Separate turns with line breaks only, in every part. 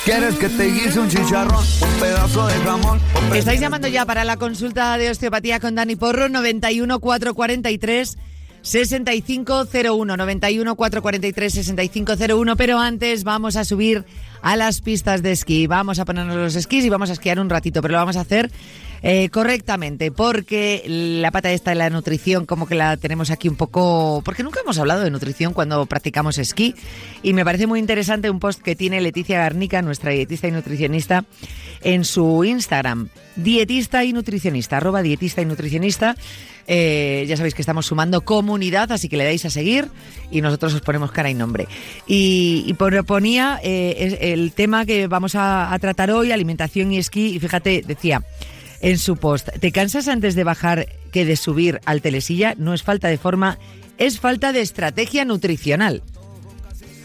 ¿Quieres que te guise un chicharrón, un pedazo de jamón?
Estáis llamando ya para la consulta de osteopatía con Dani Porro, 91 443 6501, 91 443 6501, pero antes vamos a subir a las pistas de esquí. Vamos a ponernos los esquís y vamos a esquiar un ratito, pero lo vamos a hacer correctamente, porque la pata esta de la nutrición como que la tenemos aquí un poco, porque nunca hemos hablado de nutrición cuando practicamos esquí, y me parece muy interesante un post que tiene Leticia Garnica, nuestra dietista y nutricionista, en su Instagram, dietista y nutricionista, @dietista y nutricionista. Ya sabéis que estamos sumando comunidad, así que le dais a seguir y nosotros os ponemos cara y nombre. Y proponía el tema que vamos a tratar hoy, alimentación y esquí, y fíjate, decía en su post: ¿te cansas antes de bajar que de subir al telesilla? No es falta de forma, es falta de estrategia nutricional.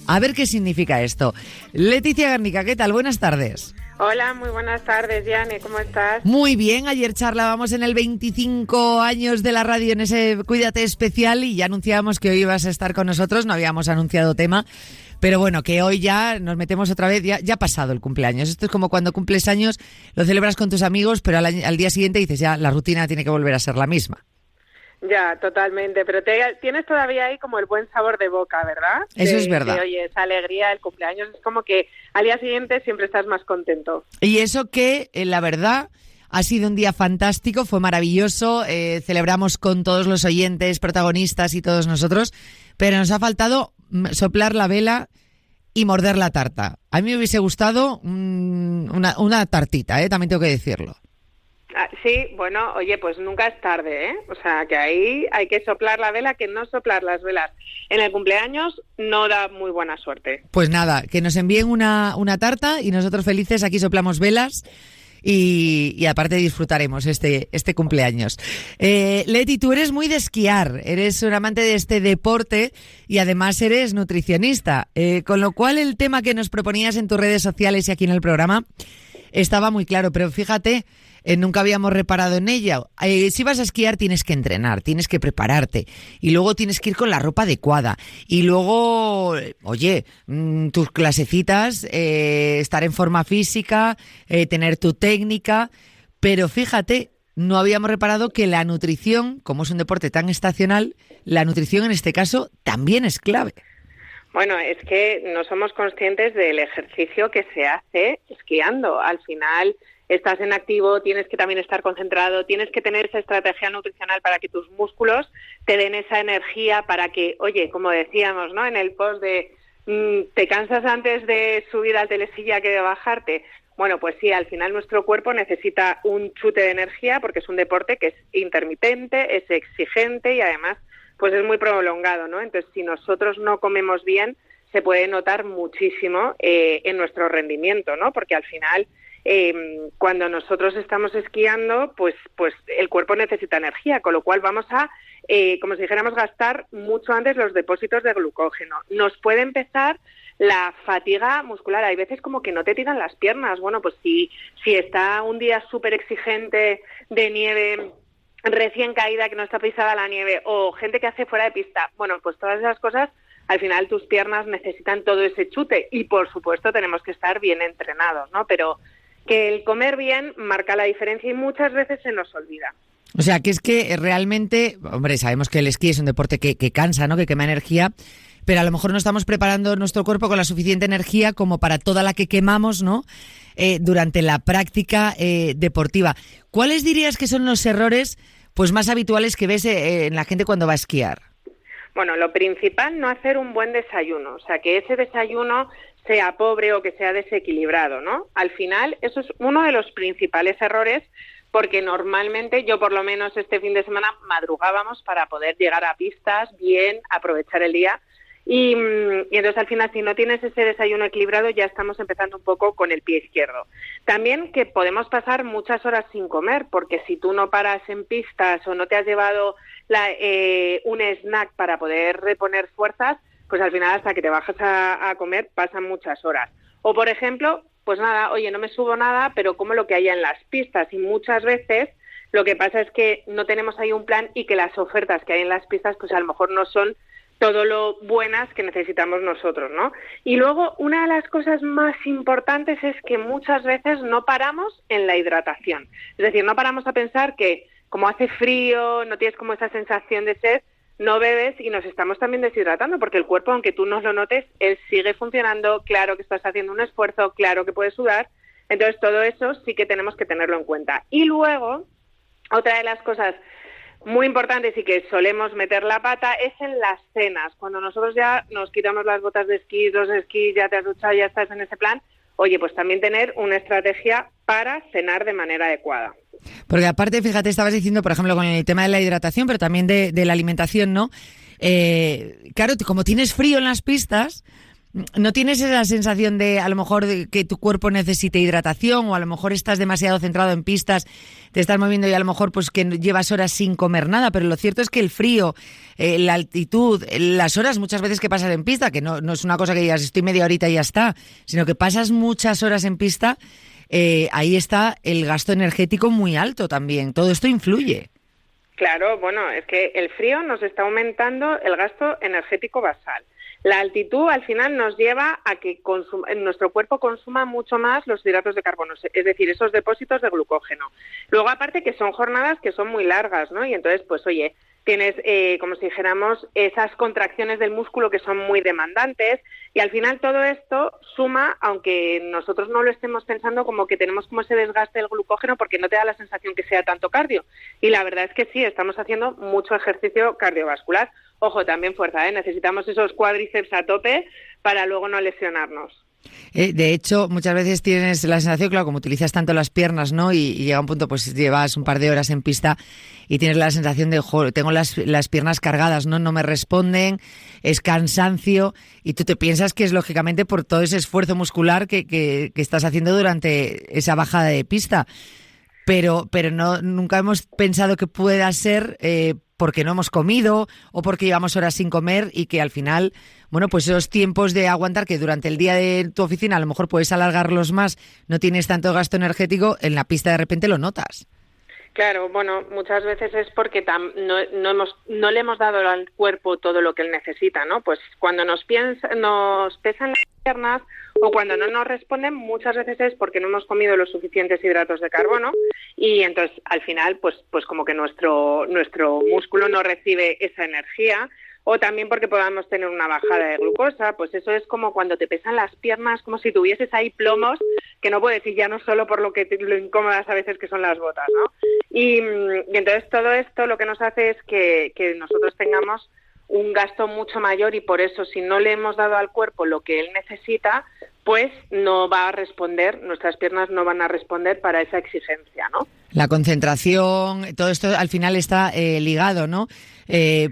A ver qué significa esto. Leticia Garnica, ¿qué tal? Buenas tardes.
Hola, muy buenas tardes, Yane, ¿cómo estás?
Muy bien, ayer charlábamos en el 25 años de la radio en ese Cuídate especial y ya anunciábamos que hoy ibas a estar con nosotros, no habíamos anunciado tema, pero bueno, que hoy ya nos metemos otra vez, ya ha pasado el cumpleaños. Esto es como cuando cumples años, lo celebras con tus amigos, pero al día siguiente dices ya, la rutina tiene que volver a ser la misma.
Ya, totalmente, pero tienes todavía ahí como el buen sabor de boca, ¿verdad?
Eso es verdad.
Oye, esa alegría del cumpleaños es como que al día siguiente siempre estás más contento.
Y eso que, la verdad, ha sido un día fantástico, fue maravilloso, celebramos con todos los oyentes, protagonistas y todos nosotros, pero nos ha faltado soplar la vela y morder la tarta. A mí me hubiese gustado una tartita, también tengo que decirlo.
Sí, bueno, oye, pues nunca es tarde, ¿eh? O sea, que ahí hay que soplar la vela, que no soplar las velas en el cumpleaños no da muy buena suerte.
Pues nada, que nos envíen una tarta y nosotros felices aquí soplamos velas y aparte disfrutaremos este cumpleaños. Leti, tú eres muy de esquiar, eres un amante de este deporte y además eres nutricionista, con lo cual el tema que nos proponías en tus redes sociales y aquí en el programa estaba muy claro, pero fíjate, nunca habíamos reparado en ella. Si vas a esquiar tienes que entrenar, tienes que prepararte y luego tienes que ir con la ropa adecuada y luego, oye, tus clasecitas, estar en forma física, tener tu técnica, pero fíjate, no habíamos reparado que la nutrición, como es un deporte tan estacional, la nutrición en este caso también es clave.
Bueno, es que no somos conscientes del ejercicio que se hace esquiando. Al final estás en activo, tienes que también estar concentrado, tienes que tener esa estrategia nutricional para que tus músculos te den esa energía para que, oye, como decíamos, ¿no? En el post de ¿te cansas antes de subir al telesilla que de bajarte? Bueno, pues sí, al final nuestro cuerpo necesita un chute de energía porque es un deporte que es intermitente, es exigente y además pues es muy prolongado, ¿no? Entonces, si nosotros no comemos bien, se puede notar muchísimo en nuestro rendimiento, ¿no? Porque al final, cuando nosotros estamos esquiando, pues el cuerpo necesita energía, con lo cual vamos a, como si dijéramos, gastar mucho antes los depósitos de glucógeno. Nos puede empezar la fatiga muscular. Hay veces como que no te tiran las piernas. Bueno, pues si está un día súper exigente de nieve recién caída, que no está pisada la nieve, o gente que hace fuera de pista, bueno, pues todas esas cosas, al final tus piernas necesitan todo ese chute y por supuesto tenemos que estar bien entrenados, ¿no? Pero que el comer bien marca la diferencia y muchas veces se nos olvida.
O sea, que es que realmente, hombre, sabemos que el esquí es un deporte que cansa, ¿no? Que quema energía, pero a lo mejor no estamos preparando nuestro cuerpo con la suficiente energía como para toda la que quemamos, ¿no? Durante la práctica deportiva. ¿Cuáles dirías que son los errores pues más habituales que ves en la gente cuando va a esquiar?
Bueno, lo principal, no hacer un buen desayuno, o sea, que ese desayuno sea pobre o que sea desequilibrado, ¿no? Al final, eso es uno de los principales errores, porque normalmente, yo por lo menos este fin de semana madrugábamos para poder llegar a pistas bien, aprovechar el día. Y entonces al final, si no tienes ese desayuno equilibrado, ya estamos empezando un poco con el pie izquierdo. También que podemos pasar muchas horas sin comer, porque si tú no paras en pistas o no te has llevado un snack para poder reponer fuerzas, pues al final hasta que te bajas a comer pasan muchas horas. O por ejemplo, pues nada, oye, no me subo nada, pero como lo que haya en las pistas. Y muchas veces lo que pasa es que no tenemos ahí un plan y que las ofertas que hay en las pistas pues a lo mejor no son todo lo buenas que necesitamos nosotros, ¿no? Y luego, una de las cosas más importantes es que muchas veces no paramos en la hidratación. Es decir, no paramos a pensar que como hace frío, no tienes como esa sensación de sed, no bebes y nos estamos también deshidratando, porque el cuerpo, aunque tú no lo notes, él sigue funcionando, claro que estás haciendo un esfuerzo, claro que puedes sudar, entonces todo eso sí que tenemos que tenerlo en cuenta. Y luego, otra de las cosas muy importantes y que solemos meter la pata es en las cenas. Cuando nosotros ya nos quitamos las botas de esquí, los de esquí, ya te has duchado, ya estás en ese plan, oye, pues también tener una estrategia para cenar de manera adecuada.
Porque aparte, fíjate, estabas diciendo, por ejemplo, con el tema de la hidratación, pero también de la alimentación, ¿no? Claro, como tienes frío en las pistas, ¿no tienes esa sensación de, a lo mejor, de que tu cuerpo necesite hidratación, o a lo mejor estás demasiado centrado en pistas, te estás moviendo y a lo mejor pues que llevas horas sin comer nada? Pero lo cierto es que el frío, la altitud, las horas muchas veces que pasas en pista, que no es una cosa que digas estoy media horita y ya está, sino que pasas muchas horas en pista, ahí está el gasto energético muy alto también. Todo esto influye.
Claro, bueno, es que el frío nos está aumentando el gasto energético basal. La altitud al final nos lleva a que nuestro cuerpo consuma mucho más los hidratos de carbono, es decir, esos depósitos de glucógeno. Luego, aparte que son jornadas que son muy largas, ¿no? Y entonces, pues oye, tienes, como si dijéramos, esas contracciones del músculo que son muy demandantes, y al final todo esto suma, aunque nosotros no lo estemos pensando, como que tenemos como ese desgaste del glucógeno, porque no te da la sensación que sea tanto cardio. Y la verdad es que sí, estamos haciendo mucho ejercicio cardiovascular. Ojo, también fuerza, ¿eh? Necesitamos esos cuádriceps a tope para luego no lesionarnos.
De hecho, muchas veces tienes la sensación, claro, como utilizas tanto las piernas, ¿no? Y llega un punto, pues llevas un par de horas en pista y tienes la sensación de, joder, tengo las piernas cargadas, ¿no? No me responden, es cansancio, y tú te piensas que es lógicamente por todo ese esfuerzo muscular que estás haciendo durante esa bajada de pista. Pero nunca hemos pensado que pueda ser porque no hemos comido o porque llevamos horas sin comer, y que al final, bueno, pues esos tiempos de aguantar que durante el día de tu oficina a lo mejor puedes alargarlos más, no tienes tanto gasto energético, en la pista de repente lo notas.
Claro, bueno, muchas veces es porque no le hemos dado al cuerpo todo lo que él necesita, ¿no? Pues cuando nos pesan las piernas o cuando no nos responden, muchas veces es porque no hemos comido los suficientes hidratos de carbono, y entonces al final pues como que nuestro músculo no recibe esa energía, o también porque podamos tener una bajada de glucosa. Pues eso es como cuando te pesan las piernas, como si tuvieses ahí plomos que no puedes, y ya no solo por lo incómodas a veces que son las botas, ¿no? Y entonces todo esto lo que nos hace es que nosotros tengamos un gasto mucho mayor, y por eso si no le hemos dado al cuerpo lo que él necesita, pues no va a responder, nuestras piernas no van a responder para esa exigencia, ¿no?
La concentración, todo esto al final está ligado, ¿no?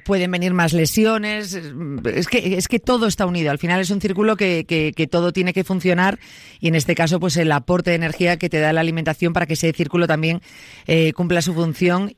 Pueden venir más lesiones, es que todo está unido, al final es un círculo que todo tiene que funcionar, y en este caso pues el aporte de energía que te da la alimentación para que ese círculo también cumpla su función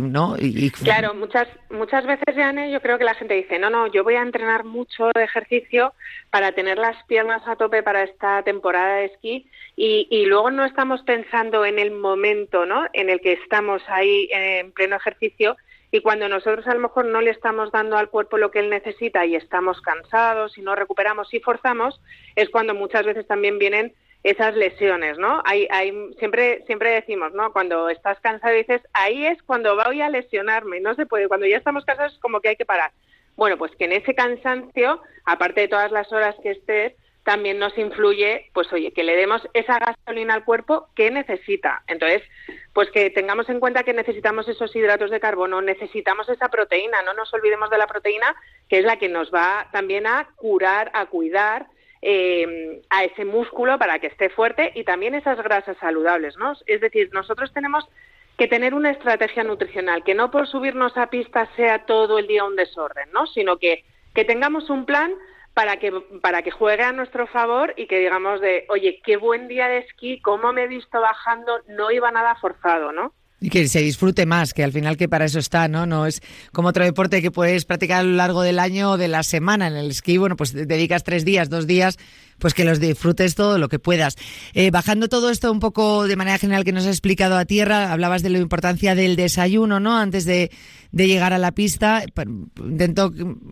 ¿no?
Claro, muchas veces, Jane, yo creo que la gente dice, no, yo voy a entrenar mucho de ejercicio para tener las piernas a tope para esta temporada de esquí, y luego no estamos pensando en el momento, ¿no?, en el que estamos ahí en pleno ejercicio. Y cuando nosotros a lo mejor no le estamos dando al cuerpo lo que él necesita y estamos cansados y no recuperamos y forzamos, es cuando muchas veces también vienen esas lesiones, ¿no? Siempre decimos, ¿no?, cuando estás cansado dices, ahí es cuando voy a lesionarme, no se puede, cuando ya estamos cansados es como que hay que parar. Bueno, pues que en ese cansancio, aparte de todas las horas que estés, también nos influye, pues oye, que le demos esa gasolina al cuerpo que necesita. Entonces, pues que tengamos en cuenta que necesitamos esos hidratos de carbono, necesitamos esa proteína, no nos olvidemos de la proteína, que es la que nos va también a curar, a cuidar a ese músculo para que esté fuerte, y también esas grasas saludables, ¿no? Es decir, nosotros tenemos que tener una estrategia nutricional, que no por subirnos a pista sea todo el día un desorden, ¿no?, sino que tengamos un plan para que juegue a nuestro favor, y que digamos oye, qué buen día de esquí, cómo me he visto bajando, no iba nada forzado, ¿no?
Y que se disfrute más, que al final que para eso está, ¿no? No es como otro deporte que puedes practicar a lo largo del año o de la semana. En el esquí, bueno, pues dedicas 3 días, 2 días, pues que los disfrutes todo lo que puedas. Bajando todo esto un poco de manera general que nos has explicado a tierra, hablabas de la importancia del desayuno, ¿no? Antes de llegar a la pista,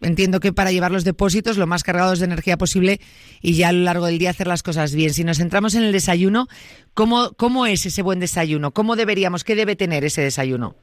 entiendo que para llevar los depósitos lo más cargados de energía posible y ya a lo largo del día hacer las cosas bien. Si nos centramos en el desayuno, ¿cómo es ese buen desayuno? ¿Qué debe tener ese desayuno?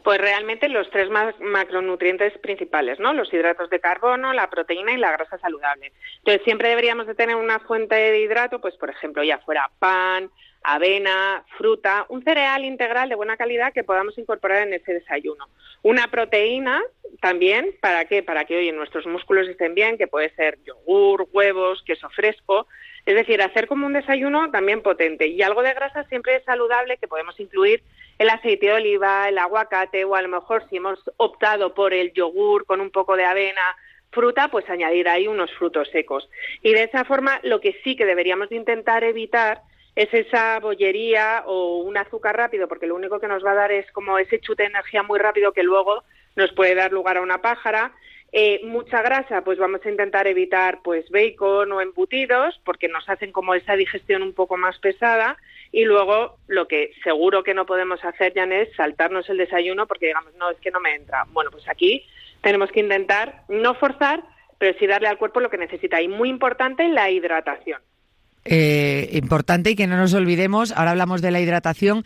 Pues realmente los 3 macronutrientes principales, ¿no? Los hidratos de carbono, la proteína y la grasa saludable. Entonces siempre deberíamos de tener una fuente de hidrato, pues por ejemplo ya fuera pan, avena, fruta, un cereal integral de buena calidad que podamos incorporar en ese desayuno. Una proteína también, ¿para qué? Para que, oye, nuestros músculos estén bien, que puede ser yogur, huevos, queso fresco. Es decir, hacer como un desayuno también potente. Y algo de grasa siempre es saludable, que podemos incluir el aceite de oliva, el aguacate, o a lo mejor si hemos optado por el yogur con un poco de avena, fruta, pues añadir ahí unos frutos secos. Y de esa forma lo que sí que deberíamos de intentar evitar es esa bollería o un azúcar rápido, porque lo único que nos va a dar es como ese chute de energía muy rápido que luego nos puede dar lugar a una pájara. Mucha grasa, pues vamos a intentar evitar pues bacon o embutidos, porque nos hacen como esa digestión un poco más pesada. Y luego lo que seguro que no podemos hacer, Jan, es saltarnos el desayuno porque digamos, no, es que no me entra. Bueno, pues aquí tenemos que intentar no forzar, pero sí darle al cuerpo lo que necesita. Y muy importante, la hidratación.
Importante y que no nos olvidemos, ahora hablamos de la hidratación,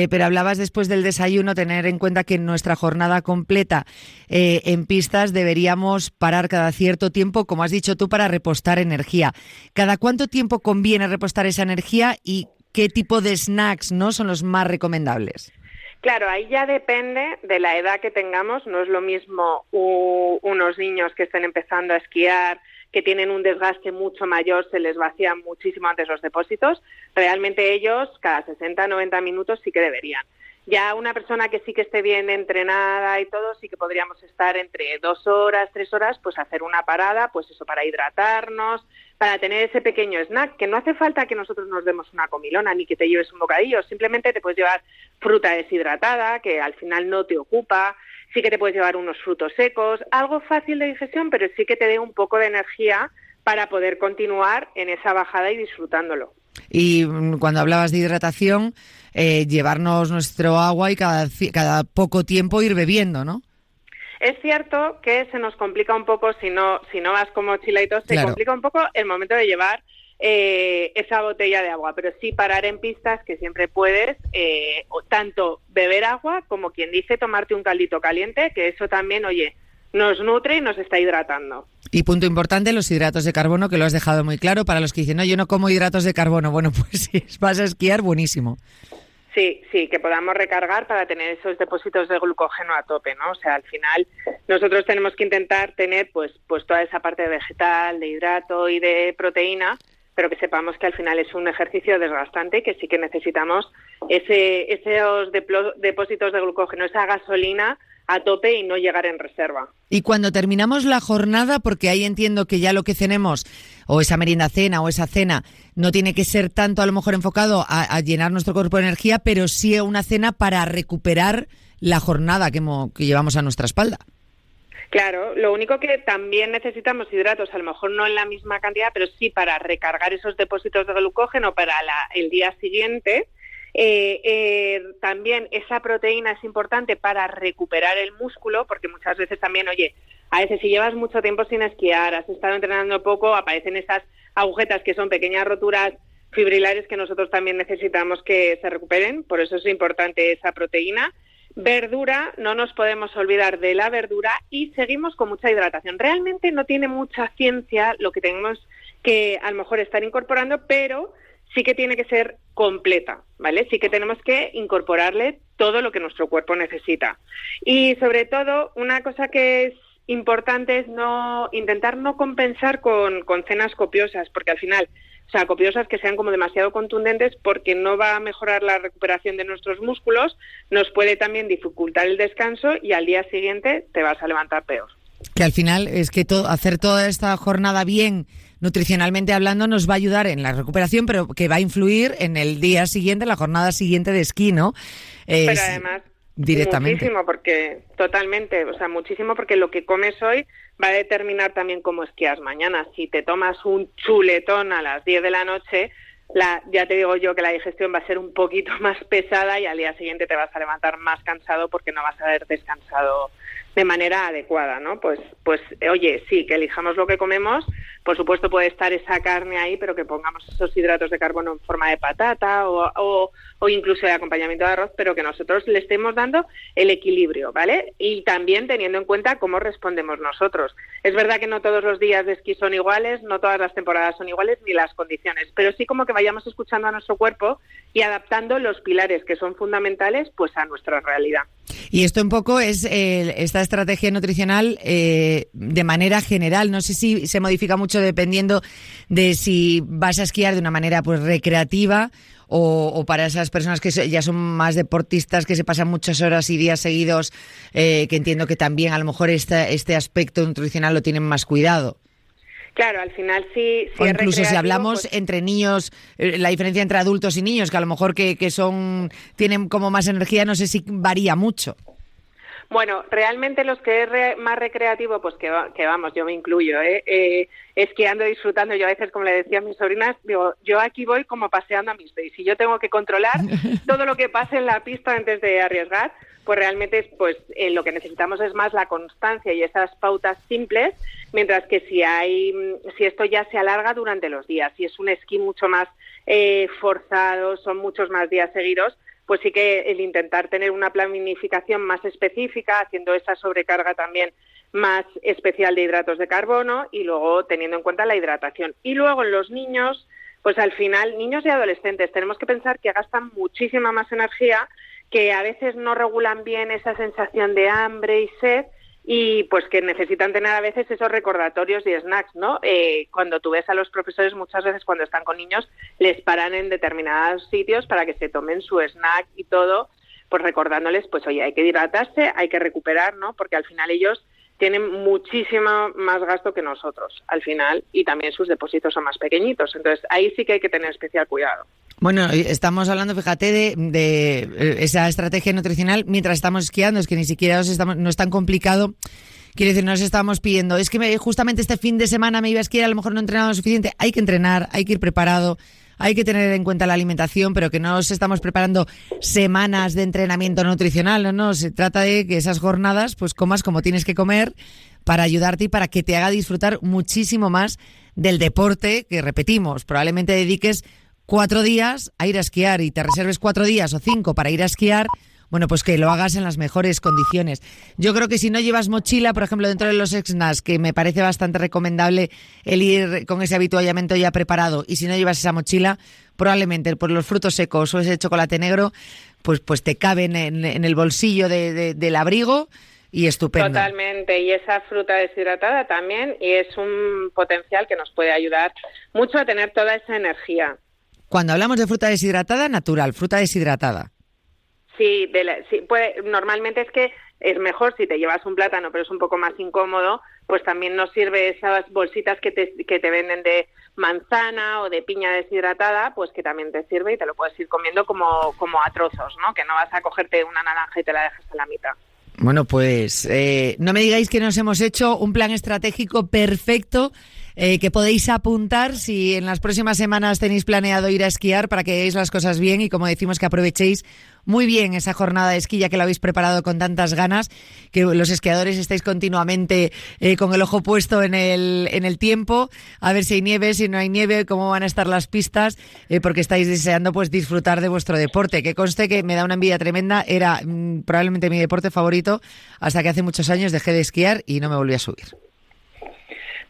pero hablabas después del desayuno, tener en cuenta que en nuestra jornada completa en pistas deberíamos parar cada cierto tiempo, como has dicho tú, para repostar energía. ¿Cada cuánto tiempo conviene repostar esa energía y qué tipo de snacks, ¿no?, son los más recomendables?
Claro, ahí ya depende de la edad que tengamos. No es lo mismo unos niños que estén empezando a esquiar, que tienen un desgaste mucho mayor, se les vacían muchísimo antes los depósitos. Realmente ellos cada 60-90 minutos sí que deberían. Ya una persona que sí que esté bien entrenada y todo, sí que podríamos estar entre 2 horas, 3 horas, pues hacer una parada, pues eso, para hidratarnos, para tener ese pequeño snack, que no hace falta que nosotros nos demos una comilona ni que te lleves un bocadillo, simplemente te puedes llevar fruta deshidratada, que al final no te ocupa, sí que te puedes llevar unos frutos secos, algo fácil de digestión, pero sí que te dé un poco de energía para poder continuar en esa bajada y disfrutándolo.
Y cuando hablabas de hidratación, llevarnos nuestro agua y cada poco tiempo ir bebiendo, ¿no?
Es cierto que se nos complica un poco, si no vas con mochila y todo, se complica un poco el momento de llevar esa botella de agua, pero sí parar en pistas, que siempre puedes, tanto beber agua como quien dice tomarte un caldito caliente, que eso también, oye, nos nutre y nos está hidratando.
Y punto importante, los hidratos de carbono, que lo has dejado muy claro para los que dicen, no, yo no como hidratos de carbono. Bueno, pues si vas a esquiar, buenísimo.
Sí, que podamos recargar para tener esos depósitos de glucógeno a tope, ¿no? O sea, al final nosotros tenemos que intentar tener pues toda esa parte de vegetal, de hidrato y de proteína, pero que sepamos que al final es un ejercicio desgastante y que sí que necesitamos esos depósitos de glucógeno, esa gasolina a tope y no llegar en reserva.
Y cuando terminamos la jornada, porque ahí entiendo que ya lo que cenemos, o esa merienda cena o esa cena, no tiene que ser tanto a lo mejor enfocado a llenar nuestro cuerpo de energía, pero sí una cena para recuperar la jornada que llevamos a nuestra espalda.
Claro, lo único que también necesitamos hidratos, a lo mejor no en la misma cantidad, pero sí para recargar esos depósitos de glucógeno para el día siguiente. También esa proteína es importante para recuperar el músculo, porque muchas veces también, oye, a veces si llevas mucho tiempo sin esquiar, has estado entrenando poco, aparecen esas agujetas que son pequeñas roturas fibrilares que nosotros también necesitamos que se recuperen, por eso es importante esa proteína. Verdura, no nos podemos olvidar de la verdura y seguimos con mucha hidratación. Realmente no tiene mucha ciencia lo que tenemos que a lo mejor estar incorporando, pero sí que tiene que ser completa, ¿vale? Sí que tenemos que incorporarle todo lo que nuestro cuerpo necesita. Y sobre todo, una cosa que es importante es intentar no compensar con cenas copiosas, porque al final, o sea, copiosas que sean como demasiado contundentes, porque no va a mejorar la recuperación de nuestros músculos, nos puede también dificultar el descanso y al día siguiente te vas a levantar peor.
Que al final es que hacer toda esta jornada bien, nutricionalmente hablando, nos va a ayudar en la recuperación, pero que va a influir en el día siguiente, la jornada siguiente de esquí, ¿no?
Pero además
directamente.
Muchísimo, porque totalmente, o sea, muchísimo, porque lo que comes hoy va a determinar también cómo esquías mañana. Si te tomas un chuletón a las 10 de la noche, ya te digo yo que la digestión va a ser un poquito más pesada y al día siguiente te vas a levantar más cansado porque no vas a haber descansado de manera adecuada, ¿no? Pues oye, sí, que elijamos lo que comemos, por supuesto puede estar esa carne ahí, pero que pongamos esos hidratos de carbono en forma de patata o incluso de acompañamiento de arroz, pero que nosotros le estemos dando el equilibrio, ¿vale? Y también teniendo en cuenta cómo respondemos nosotros. Es verdad que no todos los días de esquí son iguales, no todas las temporadas son iguales, ni las condiciones, pero sí como que vayamos escuchando a nuestro cuerpo y adaptando los pilares que son fundamentales pues a nuestra realidad.
Y esto un poco es esta estrategia nutricional de manera general. No sé si se modifica mucho dependiendo de si vas a esquiar de una manera pues recreativa o para esas personas que ya son más deportistas, que se pasan muchas horas y días seguidos, que entiendo que también a lo mejor este aspecto nutricional lo tienen más cuidado.
Claro, al final sí.
O incluso si hablamos
pues,
entre niños, la diferencia entre adultos y niños, que a lo mejor que tienen como más energía, no sé si varía mucho.
Bueno, realmente los que es más recreativo, pues que vamos, yo me incluyo, esquiando, disfrutando. Yo a veces, como le decía a mis sobrinas, digo, yo aquí voy como paseando a mis days. Si yo tengo que controlar todo lo que pase en la pista antes de arriesgar, pues realmente lo que necesitamos es más la constancia y esas pautas simples, mientras que si esto ya se alarga durante los días, si es un esquí mucho más forzado, son muchos más días seguidos, pues sí que el intentar tener una planificación más específica, haciendo esa sobrecarga también más especial de hidratos de carbono y luego teniendo en cuenta la hidratación. Y luego en los niños, pues al final, niños y adolescentes, tenemos que pensar que gastan muchísima más energía, que a veces no regulan bien esa sensación de hambre y sed, y pues que necesitan tener a veces esos recordatorios y snacks, ¿no? Cuando tú ves a los profesores, muchas veces cuando están con niños, les paran en determinados sitios para que se tomen su snack y todo, pues recordándoles, pues oye, hay que hidratarse, hay que recuperar, ¿no? Porque al final ellos tienen muchísimo más gasto que nosotros, al final, y también sus depósitos son más pequeñitos. Entonces, ahí sí que hay que tener especial cuidado.
Bueno, estamos hablando, fíjate, de esa estrategia nutricional mientras estamos esquiando, es que ni siquiera no es tan complicado. Quiero decir, nos estamos pidiendo, es que justamente este fin de semana me iba a esquiar, a lo mejor no he entrenado lo suficiente. Hay que entrenar, hay que ir preparado, hay que tener en cuenta la alimentación, pero que no nos estamos preparando semanas de entrenamiento nutricional, no, se trata de que esas jornadas pues comas como tienes que comer para ayudarte y para que te haga disfrutar muchísimo más del deporte, que repetimos, probablemente dediques 4 días a ir a esquiar y te reserves 4 días o 5 para ir a esquiar, bueno, pues que lo hagas en las mejores condiciones. Yo creo que si no llevas mochila, por ejemplo, dentro de los snacks, que me parece bastante recomendable el ir con ese avituallamiento ya preparado, y si no llevas esa mochila, probablemente por los frutos secos o ese chocolate negro, pues te caben en el bolsillo del abrigo y estupendo.
Totalmente, y esa fruta deshidratada también, y es un potencial que nos puede ayudar mucho a tener toda esa energía.
Cuando hablamos de fruta deshidratada, natural, fruta deshidratada.
Sí, normalmente es que es mejor si te llevas un plátano, pero es un poco más incómodo, pues también nos sirve esas bolsitas que te venden de manzana o de piña deshidratada, pues que también te sirve y te lo puedes ir comiendo como a trozos, ¿no? Que no vas a cogerte una naranja y te la dejas a la mitad.
Bueno, pues no me digáis que nos hemos hecho un plan estratégico perfecto que podéis apuntar si en las próximas semanas tenéis planeado ir a esquiar, para que hagáis las cosas bien y, como decimos, que aprovechéis muy bien esa jornada de esquí, ya que lo habéis preparado con tantas ganas, que los esquiadores estáis continuamente con el ojo puesto en el tiempo, a ver si hay nieve, si no hay nieve, cómo van a estar las pistas, porque estáis deseando pues disfrutar de vuestro deporte, que conste que me da una envidia tremenda. Era probablemente mi deporte favorito hasta que hace muchos años dejé de esquiar y no me volví a subir.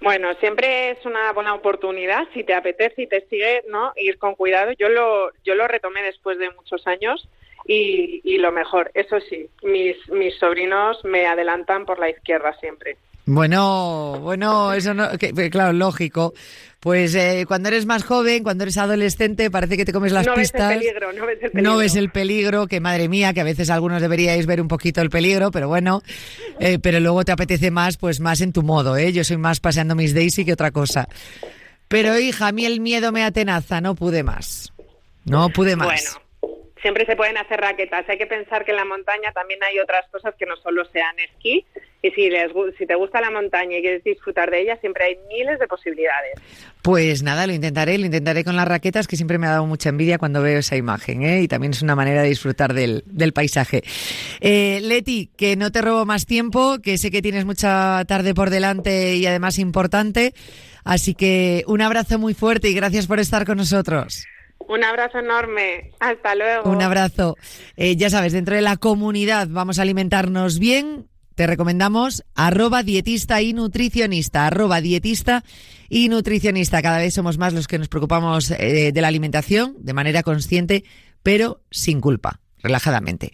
Bueno, siempre es una buena oportunidad, si te apetece y te sigue, ¿no? Ir con cuidado. Yo lo retomé después de muchos años y lo mejor, eso sí, mis sobrinos me adelantan por la izquierda siempre.
Bueno, eso no, claro, lógico. Pues cuando eres más joven, cuando eres adolescente, parece que te comes las pistas. No ves el peligro, que madre mía, que a veces algunos deberíais ver un poquito el peligro, pero bueno, pero luego te apetece más, pues más en tu modo, ¿eh? Yo soy más paseando mis Daisy que otra cosa. Pero hija, a mí el miedo me atenaza, no pude más.
Bueno, siempre se pueden hacer raquetas. Hay que pensar que en la montaña también hay otras cosas que no solo sean esquí. Y si te gusta la montaña y quieres disfrutar de ella, siempre hay miles de posibilidades.
Pues nada, lo intentaré con las raquetas, que siempre me ha dado mucha envidia cuando veo esa imagen, ¿eh? Y también es una manera de disfrutar del paisaje. Leti, que no te robo más tiempo, que sé que tienes mucha tarde por delante y además importante, así que un abrazo muy fuerte y gracias por estar con nosotros.
Un abrazo enorme. Hasta luego.
Un abrazo. Ya sabes, dentro de la comunidad vamos a alimentarnos bien. Te recomendamos @dietista y nutricionista, @dietista y nutricionista. Cada vez somos más los que nos preocupamos de la alimentación de manera consciente, pero sin culpa, relajadamente.